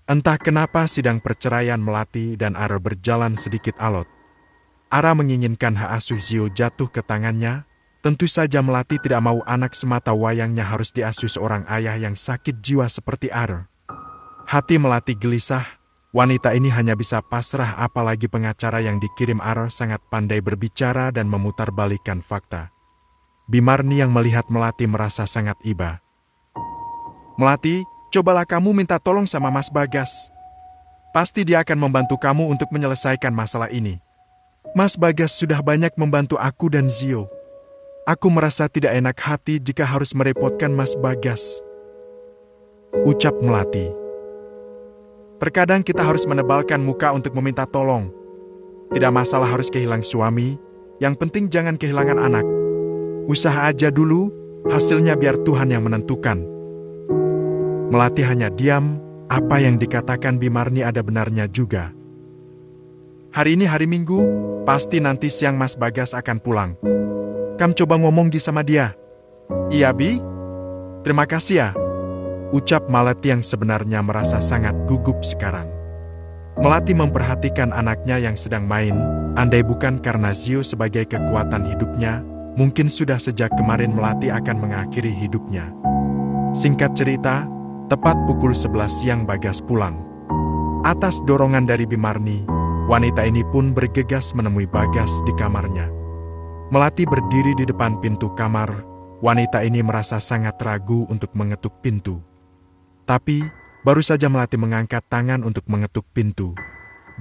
Entah kenapa sidang perceraian Melati dan Ara berjalan sedikit alot. Ara menginginkan hak asuh Zio jatuh ke tangannya. Tentu saja Melati tidak mau anak semata wayangnya harus diasuh seorang ayah yang sakit jiwa seperti Ara. Hati Melati gelisah, wanita ini hanya bisa pasrah apalagi pengacara yang dikirim Ara sangat pandai berbicara dan memutarbalikkan fakta. Bimarni yang melihat Melati merasa sangat iba. "Melati, cobalah kamu minta tolong sama Mas Bagas. Pasti dia akan membantu kamu untuk menyelesaikan masalah ini. Mas Bagas sudah banyak membantu aku dan Zio. Aku merasa tidak enak hati jika harus merepotkan Mas Bagas," ucap Melati. "Terkadang kita harus menebalkan muka untuk meminta tolong. Tidak masalah harus kehilangan suami, yang penting jangan kehilangan anak. Usaha aja dulu, hasilnya biar Tuhan yang menentukan." Melati hanya diam, apa yang dikatakan Bimarni ada benarnya juga. "Hari ini hari Minggu, pasti nanti siang Mas Bagas akan pulang. Kamu coba ngomong sama dia." "Iya, Bi. Terima kasih ya," ucap Melati yang sebenarnya merasa sangat gugup sekarang. Melati memperhatikan anaknya yang sedang main, andai bukan karena Zio sebagai kekuatan hidupnya, mungkin sudah sejak kemarin Melati akan mengakhiri hidupnya. Singkat cerita, tepat pukul 11 siang Bagas pulang. Atas dorongan dari Bimarni, wanita ini pun bergegas menemui Bagas di kamarnya. Melati berdiri di depan pintu kamar, wanita ini merasa sangat ragu untuk mengetuk pintu. Tapi, baru saja Melati mengangkat tangan untuk mengetuk pintu,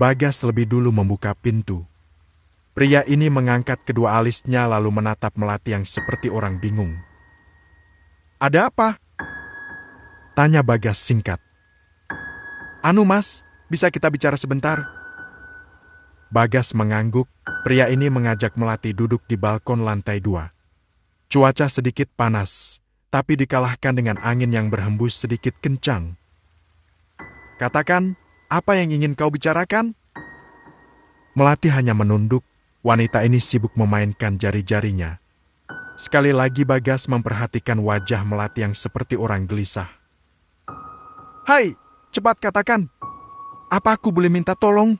Bagas lebih dulu membuka pintu. Pria ini mengangkat kedua alisnya lalu menatap Melati yang seperti orang bingung. "Ada apa?" tanya Bagas singkat. "Anu Mas, bisa kita bicara sebentar?" Bagas mengangguk, pria ini mengajak Melati duduk di balkon lantai 2. Cuaca sedikit panas, tapi dikalahkan dengan angin yang berhembus sedikit kencang. "Katakan, apa yang ingin kau bicarakan?" Melati hanya menunduk, wanita ini sibuk memainkan jari-jarinya. Sekali lagi Bagas memperhatikan wajah Melati yang seperti orang gelisah. "Hai, cepat katakan. Apa aku boleh minta tolong?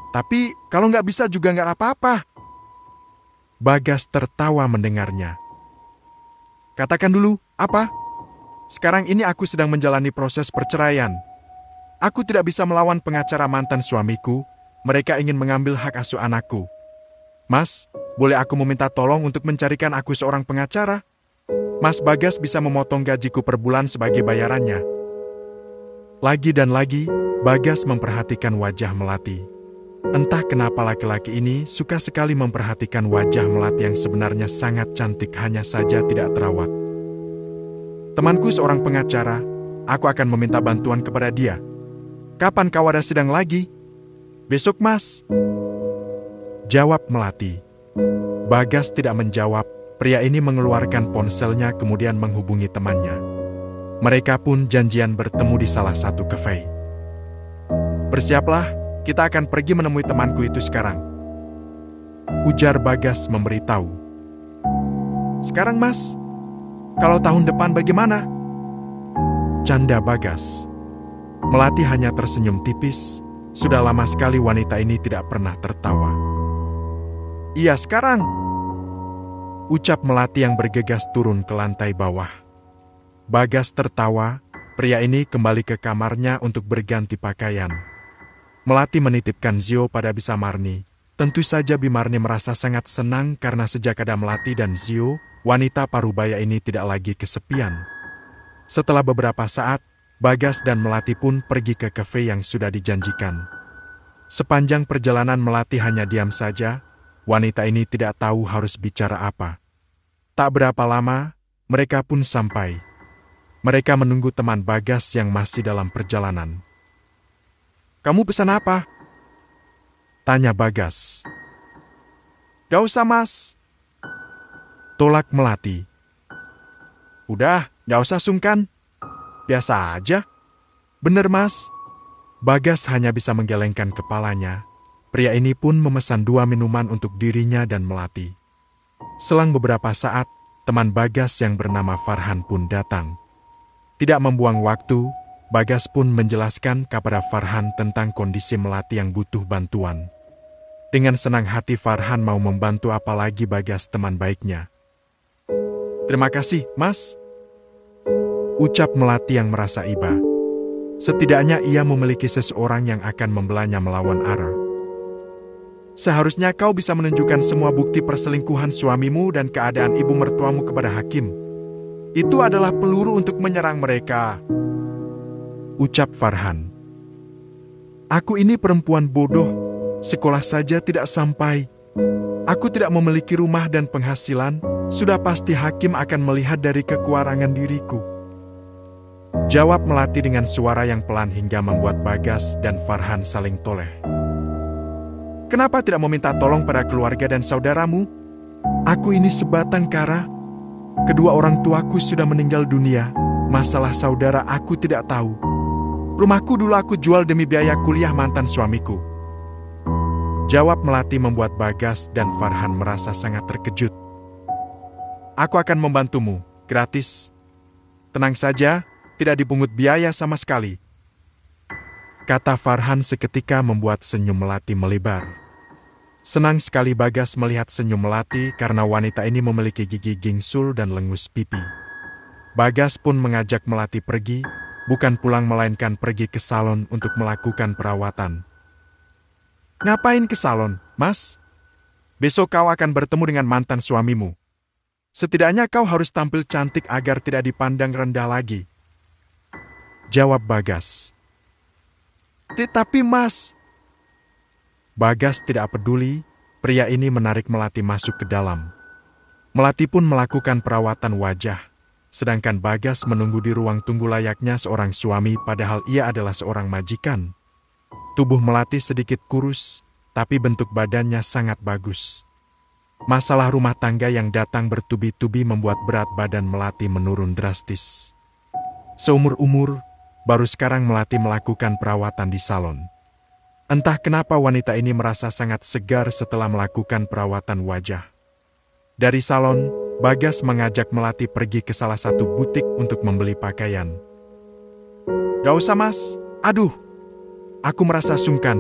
Tapi kalau nggak bisa juga nggak apa-apa." Bagas tertawa mendengarnya. "Katakan dulu, apa? Sekarang ini aku sedang menjalani proses perceraian. Aku tidak bisa melawan pengacara mantan suamiku, mereka ingin mengambil hak asuh anakku. Mas, boleh aku meminta tolong untuk mencarikan aku seorang pengacara? Mas Bagas bisa memotong gajiku per bulan sebagai bayarannya." Lagi dan lagi, Bagas memperhatikan wajah Melati. Entah kenapa laki-laki ini suka sekali memperhatikan wajah Melati yang sebenarnya sangat cantik hanya saja tidak terawat. "Temanku seorang pengacara, aku akan meminta bantuan kepada dia. Kapan kau ada sidang lagi?" "Besok Mas," jawab Melati. Bagas tidak menjawab, pria ini mengeluarkan ponselnya kemudian menghubungi temannya. Mereka pun janjian bertemu di salah satu kafe. "Bersiaplah, kita akan pergi menemui temanku itu sekarang," ujar Bagas memberitahu. "Sekarang Mas? Kalau tahun depan bagaimana?" canda Bagas. Melati hanya tersenyum tipis, sudah lama sekali wanita ini tidak pernah tertawa. "Iya sekarang," ucap Melati yang bergegas turun ke lantai bawah. Bagas tertawa, pria ini kembali ke kamarnya untuk berganti pakaian. Melati menitipkan Zio pada Bimarni. Tentu saja Bimarni merasa sangat senang karena sejak ada Melati dan Zio, wanita parubaya ini tidak lagi kesepian. Setelah beberapa saat, Bagas dan Melati pun pergi ke kafe yang sudah dijanjikan. Sepanjang perjalanan Melati hanya diam saja, wanita ini tidak tahu harus bicara apa. Tak berapa lama, mereka pun sampai. Mereka menunggu teman Bagas yang masih dalam perjalanan. "Kamu pesan apa?" tanya Bagas. "Gak usah Mas," tolak Melati. "Udah, gak usah sungkan. Biasa aja." "Bener Mas." Bagas hanya bisa menggelengkan kepalanya. Pria ini pun memesan 2 minuman untuk dirinya dan Melati. Selang beberapa saat, teman Bagas yang bernama Farhan pun datang. Tidak membuang waktu, Bagas pun menjelaskan kepada Farhan tentang kondisi Melati yang butuh bantuan. Dengan senang hati Farhan mau membantu, apalagi Bagas teman baiknya. "Terima kasih, Mas," ucap Melati yang merasa iba. Setidaknya ia memiliki seseorang yang akan membelanya melawan Ara. "Seharusnya kau bisa menunjukkan semua bukti perselingkuhan suamimu dan keadaan ibu mertuamu kepada hakim. Itu adalah peluru untuk menyerang mereka," ucap Farhan. "Aku ini perempuan bodoh, sekolah saja tidak sampai. Aku tidak memiliki rumah dan penghasilan, sudah pasti hakim akan melihat dari kekurangan diriku," jawab Melati dengan suara yang pelan hingga membuat Bagas dan Farhan saling toleh. "Kenapa tidak meminta tolong pada keluarga dan saudaramu? Aku ini sebatang kara. Kedua orang tuaku sudah meninggal dunia. Masalah saudara aku tidak tahu. Rumahku dulu aku jual demi biaya kuliah mantan suamiku," jawab Melati membuat Bagas dan Farhan merasa sangat terkejut. "Aku akan membantumu, gratis. Tenang saja, tidak dipungut biaya sama sekali," kata Farhan seketika membuat senyum Melati melebar. Senang sekali Bagas melihat senyum Melati karena wanita ini memiliki gigi gingsul dan lengus pipi. Bagas pun mengajak Melati pergi, bukan pulang melainkan pergi ke salon untuk melakukan perawatan. "Ngapain ke salon, Mas? Besok kau akan bertemu dengan mantan suamimu. Setidaknya kau harus tampil cantik agar tidak dipandang rendah lagi," jawab Bagas. "Tetapi Mas..." Bagas tidak peduli, pria ini menarik Melati masuk ke dalam. Melati pun melakukan perawatan wajah, sedangkan Bagas menunggu di ruang tunggu layaknya seorang suami padahal ia adalah seorang majikan. Tubuh Melati sedikit kurus, tapi bentuk badannya sangat bagus. Masalah rumah tangga yang datang bertubi-tubi membuat berat badan Melati menurun drastis. Seumur-umur, baru sekarang Melati melakukan perawatan di salon. Entah kenapa wanita ini merasa sangat segar setelah melakukan perawatan wajah. Dari salon, Bagas mengajak Melati pergi ke salah satu butik untuk membeli pakaian. "Gak usah Mas, aduh, aku merasa sungkan,"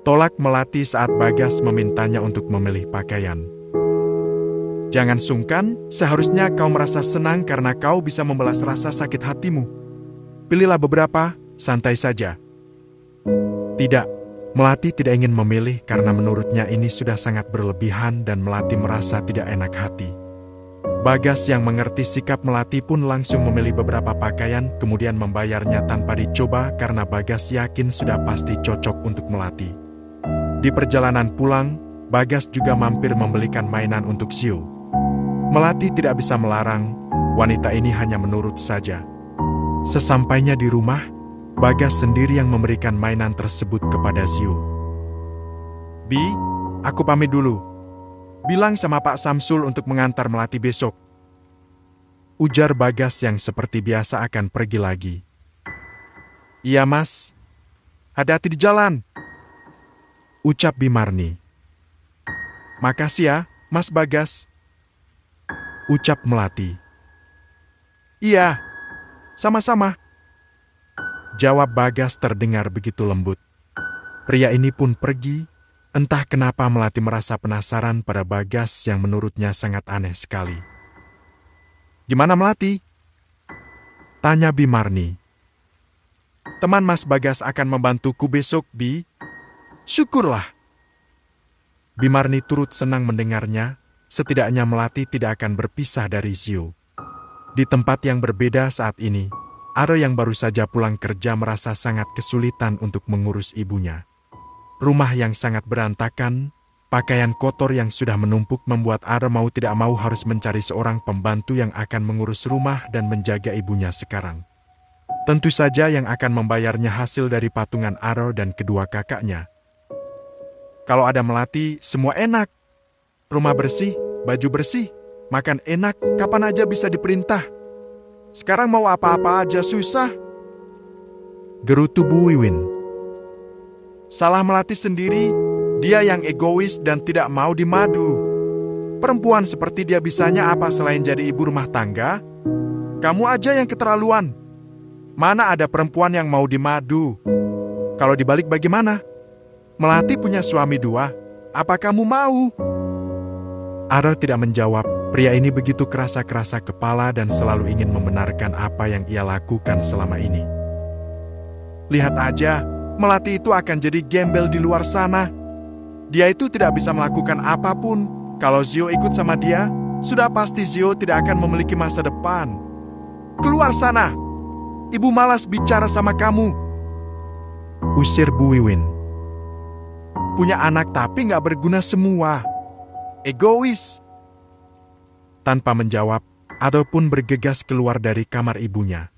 tolak Melati saat Bagas memintanya untuk memilih pakaian. "Jangan sungkan, seharusnya kau merasa senang karena kau bisa membalas rasa sakit hatimu. Pilihlah beberapa, santai saja." Tidak, Melati tidak ingin memilih karena menurutnya ini sudah sangat berlebihan dan Melati merasa tidak enak hati. Bagas yang mengerti sikap Melati pun langsung memilih beberapa pakaian kemudian membayarnya tanpa dicoba karena Bagas yakin sudah pasti cocok untuk Melati. Di perjalanan pulang, Bagas juga mampir membelikan mainan untuk Xiu. Melati tidak bisa melarang, wanita ini hanya menurut saja. Sesampainya di rumah, Bagas sendiri yang memberikan mainan tersebut kepada Xiu. "Bi, aku pamit dulu. Bilang sama Pak Samsul untuk mengantar Melati besok," ujar Bagas yang seperti biasa akan pergi lagi. "Iya Mas, hati-hati di jalan," ucap Bimarni. "Makasih ya, Mas Bagas," ucap Melati. "Iya, sama-sama," jawab Bagas terdengar begitu lembut. Pria ini pun pergi, entah kenapa Melati merasa penasaran pada Bagas yang menurutnya sangat aneh sekali. "Gimana Melati?" tanya Bimarni. "Teman Mas Bagas akan membantuku besok, Bi." "Syukurlah." Bimarni turut senang mendengarnya, setidaknya Melati tidak akan berpisah dari Xiu. Di tempat yang berbeda saat ini, Ara yang baru saja pulang kerja merasa sangat kesulitan untuk mengurus ibunya. Rumah yang sangat berantakan, pakaian kotor yang sudah menumpuk membuat Ara mau tidak mau harus mencari seorang pembantu yang akan mengurus rumah dan menjaga ibunya sekarang. Tentu saja yang akan membayarnya hasil dari patungan Ara dan kedua kakaknya. Kalau ada Melati, semua enak. Rumah bersih, baju bersih, makan enak, kapan aja bisa diperintah. Sekarang mau apa-apa aja susah, gerutu Bu Wiwin. Salah Melati sendiri, dia yang egois dan tidak mau dimadu. Perempuan seperti dia bisanya apa selain jadi ibu rumah tangga? Kamu aja yang keterlaluan, Mana ada perempuan yang mau dimadu? Kalau dibalik bagaimana? Melati punya suami 2. Apa kamu mau? Ara tidak menjawab. Pria ini begitu kerasa-kerasa kepala dan selalu ingin membenarkan apa yang ia lakukan selama ini. Lihat aja, Melati itu akan jadi gembel di luar sana. Dia itu tidak bisa melakukan apapun. Kalau Zio ikut sama dia, sudah pasti Zio tidak akan memiliki masa depan. Keluar sana! Ibu malas bicara sama kamu. Usir Bu Wiwin. Punya anak tapi nggak berguna semua. Egois. Tanpa menjawab, Ado pun bergegas keluar dari kamar ibunya.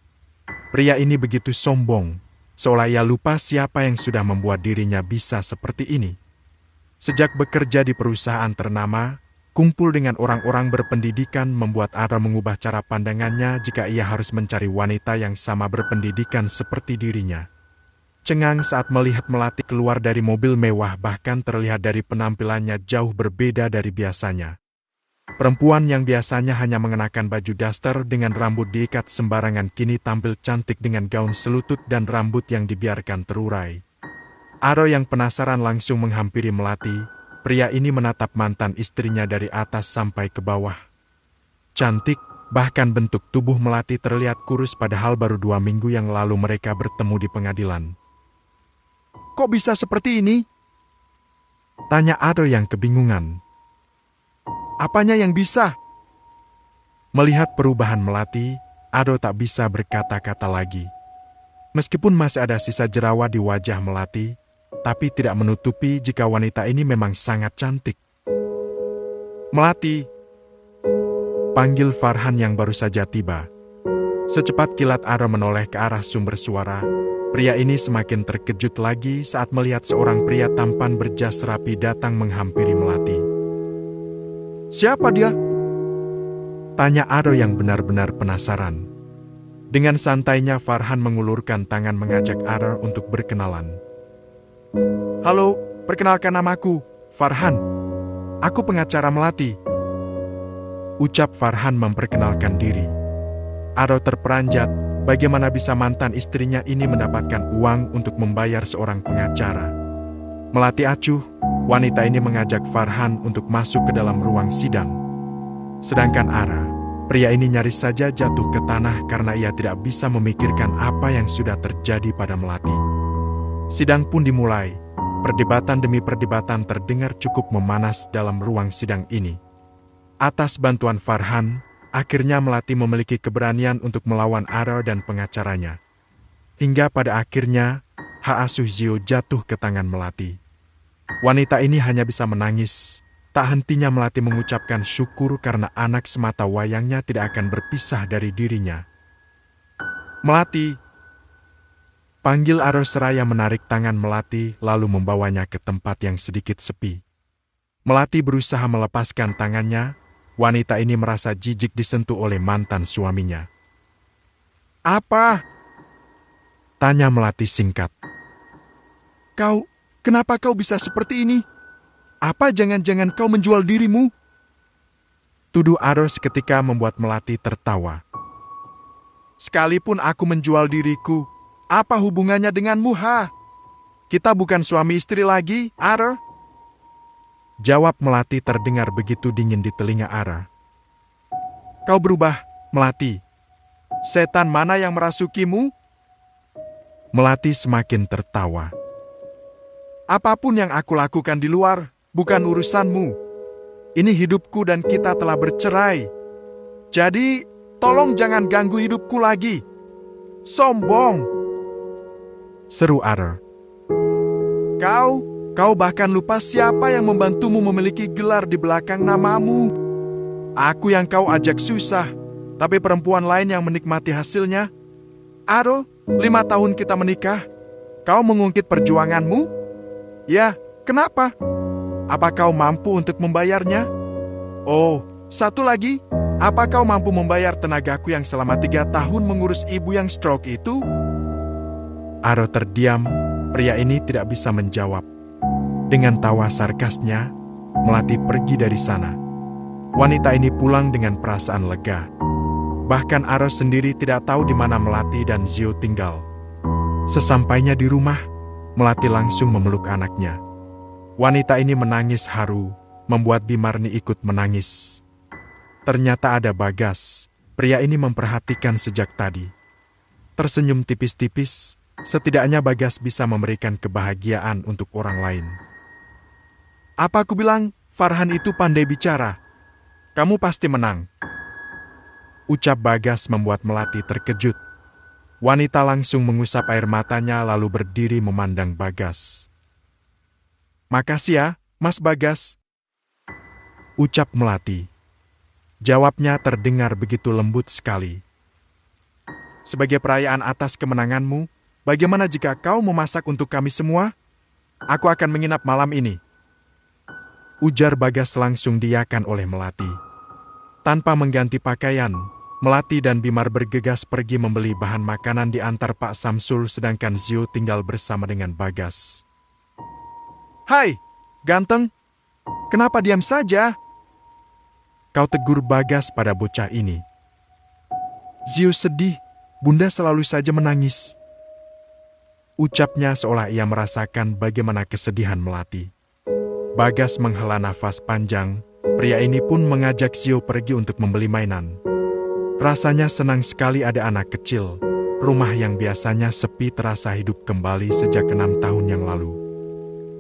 Pria ini begitu sombong, seolah ia lupa siapa yang sudah membuat dirinya bisa seperti ini. Sejak bekerja di perusahaan ternama, kumpul dengan orang-orang berpendidikan membuat Ado mengubah cara pandangannya jika ia harus mencari wanita yang sama berpendidikan seperti dirinya. Cengang saat melihat Melati keluar dari mobil mewah, bahkan terlihat dari penampilannya jauh berbeda dari biasanya. Perempuan yang biasanya hanya mengenakan baju daster dengan rambut diikat sembarangan kini tampil cantik dengan gaun selutut dan rambut yang dibiarkan terurai. Aro yang penasaran langsung menghampiri Melati. Pria ini menatap mantan istrinya dari atas sampai ke bawah. Cantik, bahkan bentuk tubuh Melati terlihat kurus padahal baru 2 minggu yang lalu mereka bertemu di pengadilan. Kok bisa seperti ini? Tanya Ado yang kebingungan. Apanya yang bisa? Melihat perubahan Melati, Ado tak bisa berkata-kata lagi. Meskipun masih ada sisa jerawat di wajah Melati, tapi tidak menutupi jika wanita ini memang sangat cantik. Melati, panggil Farhan yang baru saja tiba. Secepat kilat Ado menoleh ke arah sumber suara. Pria ini semakin terkejut lagi saat melihat seorang pria tampan berjas rapi datang menghampiri Melati. Siapa dia? Tanya Ado yang benar-benar penasaran. Dengan santainya Farhan mengulurkan tangan mengajak Ado untuk berkenalan. Halo, perkenalkan namaku, Farhan. Aku pengacara Melati. Ucap Farhan memperkenalkan diri. Ado terperanjat, bagaimana bisa mantan istrinya ini mendapatkan uang untuk membayar seorang pengacara. Melati acuh, wanita ini mengajak Farhan untuk masuk ke dalam ruang sidang. Sedangkan Ara, pria ini nyaris saja jatuh ke tanah karena ia tidak bisa memikirkan apa yang sudah terjadi pada Melati. Sidang pun dimulai. Perdebatan demi perdebatan terdengar cukup memanas dalam ruang sidang ini. Atas bantuan Farhan, akhirnya Melati memiliki keberanian untuk melawan Ara dan pengacaranya. Hingga pada akhirnya, hak asuh Zio jatuh ke tangan Melati. Wanita ini hanya bisa menangis. Tak hentinya Melati mengucapkan syukur karena anak semata wayangnya tidak akan berpisah dari dirinya. Melati, panggil Aro seraya menarik tangan Melati lalu membawanya ke tempat yang sedikit sepi. Melati berusaha melepaskan tangannya. Wanita ini merasa jijik disentuh oleh mantan suaminya. Apa? Tanya Melati singkat. Kenapa kau bisa seperti ini? Apa jangan-jangan kau menjual dirimu? Tuduh Aro seketika membuat Melati tertawa. Sekalipun aku menjual diriku, apa hubungannya denganmu, ha? Kita bukan suami istri lagi, Aro? Jawab Melati terdengar begitu dingin di telinga Ara. Kau berubah, Melati. Setan mana yang merasukimu? Melati semakin tertawa. Apapun yang aku lakukan di luar, bukan urusanmu. Ini hidupku dan kita telah bercerai. Jadi, tolong jangan ganggu hidupku lagi. Sombong! Seru Ara. Kau bahkan lupa siapa yang membantumu memiliki gelar di belakang namamu. Aku yang kau ajak susah, tapi perempuan lain yang menikmati hasilnya. Aro, 5 tahun kita menikah. Kau mengungkit perjuanganmu? Ya, kenapa? Apa kau mampu untuk membayarnya? Oh, satu lagi. Apa kau mampu membayar tenagaku yang selama 3 tahun mengurus ibu yang stroke itu? Aro terdiam. Pria ini tidak bisa menjawab. Dengan tawa sarkasnya, Melati pergi dari sana. Wanita ini pulang dengan perasaan lega. Bahkan Aro sendiri tidak tahu di mana Melati dan Zio tinggal. Sesampainya di rumah, Melati langsung memeluk anaknya. Wanita ini menangis haru, membuat Bimarni ikut menangis. Ternyata ada Bagas, pria ini memperhatikan sejak tadi. Tersenyum tipis-tipis, setidaknya Bagas bisa memberikan kebahagiaan untuk orang lain. Apa aku bilang, Farhan itu pandai bicara. Kamu pasti menang. Ucap Bagas membuat Melati terkejut. Wanita langsung mengusap air matanya lalu berdiri memandang Bagas. Makasih ya, Mas Bagas. Ucap Melati. Jawabnya terdengar begitu lembut sekali. Sebagai perayaan atas kemenanganmu, bagaimana jika kau memasak untuk kami semua? Aku akan menginap malam ini. Ujar Bagas langsung diiyakan oleh Melati. Tanpa mengganti pakaian, Melati dan Bimar bergegas pergi membeli bahan makanan di antar Pak Samsul sedangkan Zio tinggal bersama dengan Bagas. Hai, ganteng. Kenapa diam saja? Kau tegur Bagas pada bocah ini. Zio sedih, Bunda selalu saja menangis. Ucapnya seolah ia merasakan bagaimana kesedihan Melati. Bagas menghela nafas panjang, pria ini pun mengajak Zio pergi untuk membeli mainan. Rasanya senang sekali ada anak kecil, rumah yang biasanya sepi terasa hidup kembali sejak 6 tahun yang lalu.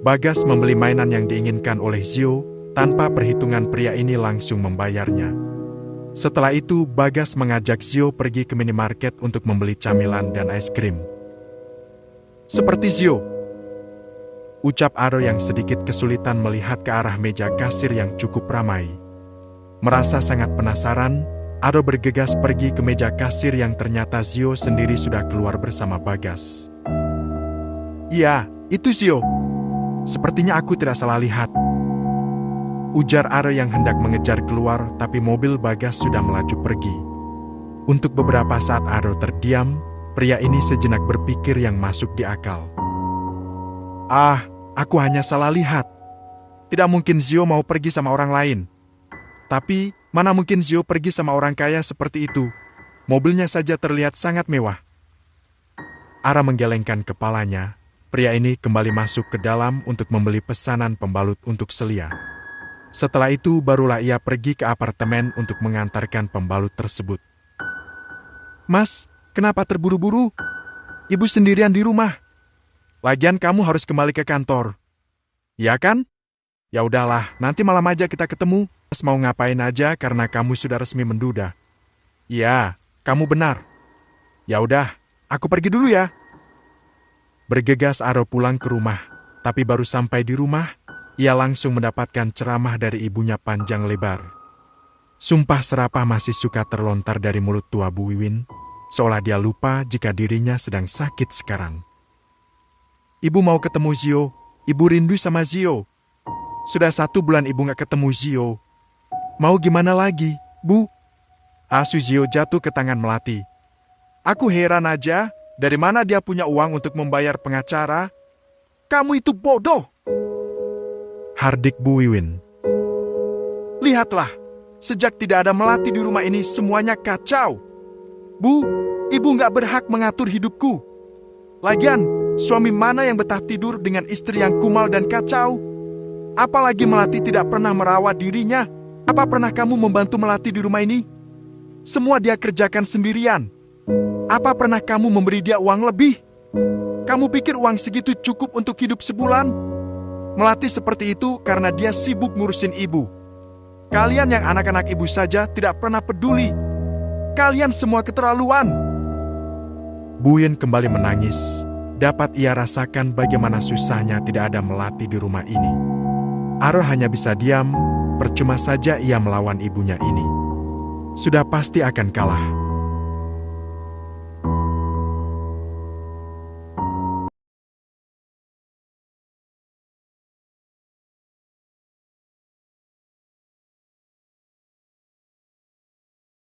Bagas membeli mainan yang diinginkan oleh Zio, tanpa perhitungan pria ini langsung membayarnya. Setelah itu Bagas mengajak Zio pergi ke minimarket untuk membeli camilan dan es krim. Seperti Zio, ucap Aro yang sedikit kesulitan melihat ke arah meja kasir yang cukup ramai. Merasa sangat penasaran, Aro bergegas pergi ke meja kasir yang ternyata Zio sendiri sudah keluar bersama Bagas. Iya, itu Zio. Sepertinya aku tidak salah lihat. Ujar Aro yang hendak mengejar keluar, tapi mobil Bagas sudah melaju pergi. Untuk beberapa saat Aro terdiam, pria ini sejenak berpikir yang masuk di akal. Ah, aku hanya salah lihat. Tidak mungkin Zio mau pergi sama orang lain. Tapi, mana mungkin Zio pergi sama orang kaya seperti itu? Mobilnya saja terlihat sangat mewah. Ara menggelengkan kepalanya. Pria ini kembali masuk ke dalam untuk membeli pesanan pembalut untuk Celia. Setelah itu barulah ia pergi ke apartemen untuk mengantarkan pembalut tersebut. Mas, kenapa terburu-buru? Ibu sendirian di rumah. Lagian kamu harus kembali ke kantor. Ya kan? Ya udahlah, nanti malam aja kita ketemu. Mas mau ngapain aja karena kamu sudah resmi menduda. Iya, kamu benar. Ya udah, aku pergi dulu ya. Bergegas Aro pulang ke rumah, tapi baru sampai di rumah, ia langsung mendapatkan ceramah dari ibunya panjang lebar. Sumpah serapah masih suka terlontar dari mulut tua Bu Wiwin, seolah dia lupa jika dirinya sedang sakit sekarang. Ibu mau ketemu Zio, ibu rindu sama Zio. Sudah 1 bulan ibu gak ketemu Zio. Mau gimana lagi, Bu? Asu Zio jatuh ke tangan Melati. Aku heran aja, dari mana dia punya uang untuk membayar pengacara? Kamu itu bodoh! Hardik Bu Wiwin. Lihatlah, sejak tidak ada Melati di rumah ini semuanya kacau. Bu, ibu gak berhak mengatur hidupku. Lagian, suami mana yang betah tidur dengan istri yang kumal dan kacau? Apalagi Melati tidak pernah merawat dirinya. Apa pernah kamu membantu Melati di rumah ini? Semua dia kerjakan sendirian. Apa pernah kamu memberi dia uang lebih? Kamu pikir uang segitu cukup untuk hidup sebulan? Melati seperti itu karena dia sibuk ngurusin ibu. Kalian yang anak-anak ibu saja tidak pernah peduli. Kalian semua keterlaluan. Bu Yin kembali menangis. Dapat ia rasakan bagaimana susahnya tidak ada Melati di rumah ini. Aro hanya bisa diam. Percuma saja ia melawan ibunya ini. Sudah pasti akan kalah.